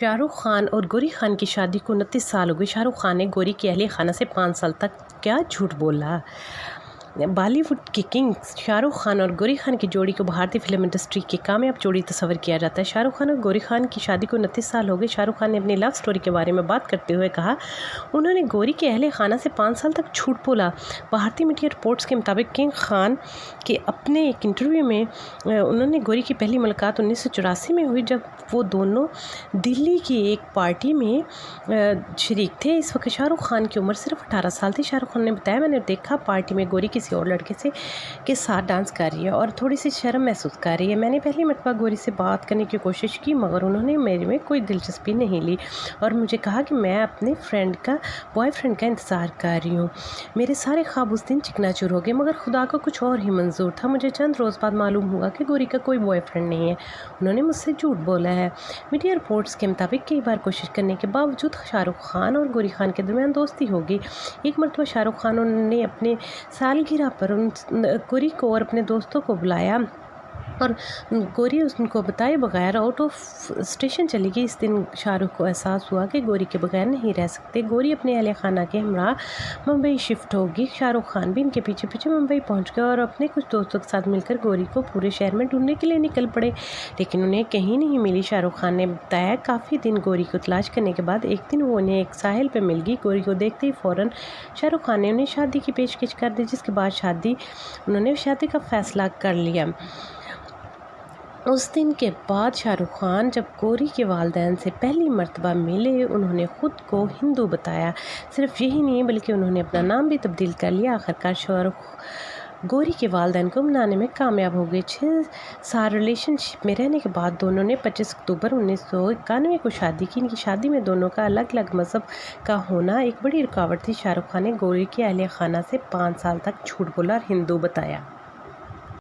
शाहरुख खान और गौरी खान की शादी को 29 साल हो गए। शाहरुख खान ने गौरी की अहलिया खाना से 5 साल तक क्या झूठ बोला। बॉलीवुड के किंग शाहरुख खान और गौरी खान की जोड़ी को भारतीय फिल्म इंडस्ट्री की कामयाब जोड़ी तस्वर किया जाता है। शाहरुख खान और गौरी खान की शादी को 29 साल हो गए। शाहरुख खान ने अपनी लव स्टोरी के बारे में बात करते हुए कहा, उन्होंने गौरी के अहले खाना से 5 साल तक झूठ बोला। भारतीय मीडिया रिपोर्ट्स के मुताबिक किंग खान के अपने एक इंटरव्यू में उन्होंने गौरी की पहली मुलाकात 1984 में हुई, जब वो दोनों दिल्ली की एक पार्टी में शरीक थे। इस वक्त शाहरुख खान की उम्र सिर्फ 18 साल थी। शाहरुख खान ने बताया, मैंने देखा पार्टी में गौरी किसी और लड़के के साथ डांस कर रही है और थोड़ी सी शर्म महसूस कर रही है। मैंने पहली मरतबा गौरी से बात करने की कोशिश की, मगर उन्होंने मेरे में कोई दिलचस्पी नहीं ली और मुझे कहा कि मैं अपने बॉयफ्रेंड का इंतज़ार कर रही हूँ। मेरे सारे ख्वाब उस दिन चिकनाचूर हो गए, मगर खुदा को कुछ और ही मंजूर था। मुझे चंद रोज़ बाद मालूम हुआ कि गौरी का कोई बॉयफ्रेंड नहीं है। उन्होंने मुझसे झूठ बोला है। मीडिया रिपोर्ट्स के मुताबिक कई बार कोशिश करने के बावजूद शाहरुख खान और गौरी खान के दरमियान दोस्ती होगी। एक मरतबा शाहरुख खान ने अपने सालगिरह पर गौरी को और अपने दोस्तों को बुलाया और गौरी उनको बताए बगैर आउट ऑफ स्टेशन चली गई। इस दिन शाहरुख को एहसास हुआ कि गौरी के बगैर नहीं रह सकते। गौरी अपने अहले खाना के हमरा मुंबई शिफ्ट होगी। शाहरुख खान भी इनके पीछे पीछे मुंबई पहुंच गए और अपने कुछ दोस्तों के साथ मिलकर गौरी को पूरे शहर में ढूंढने के लिए निकल पड़े, लेकिन उन्हें कहीं नहीं मिली। शाहरुख खान ने बताया, काफ़ी दिन गौरी को तलाश करने के बाद एक दिन वो उन्हें एक साहिल पर मिल गई। गौरी को देखते ही फ़ौरन शाहरुख खान ने उन्हें शादी की पेशकश कर दी, जिसके बाद उन्होंने शादी का फैसला कर लिया। उस दिन के बाद शाहरुख खान जब गौरी के वालिदैन से पहली मर्तबा मिले, उन्होंने ख़ुद को हिंदू बताया। सिर्फ यही नहीं, बल्कि उन्होंने अपना नाम भी तब्दील कर लिया। आखिरकार शाहरुख गौरी के वालिदैन को मनाने में कामयाब हो गए। 6 साल रिलेशनशिप में रहने के बाद दोनों ने 25 अक्टूबर 1991 को शादी की। इनकी शादी में दोनों का अलग अलग मज़हब का होना एक बड़ी रुकावट थी। शाहरुख खान ने गौरी के अहले खाना से 5 साल तक झूठ बोला और हिंदू बताया।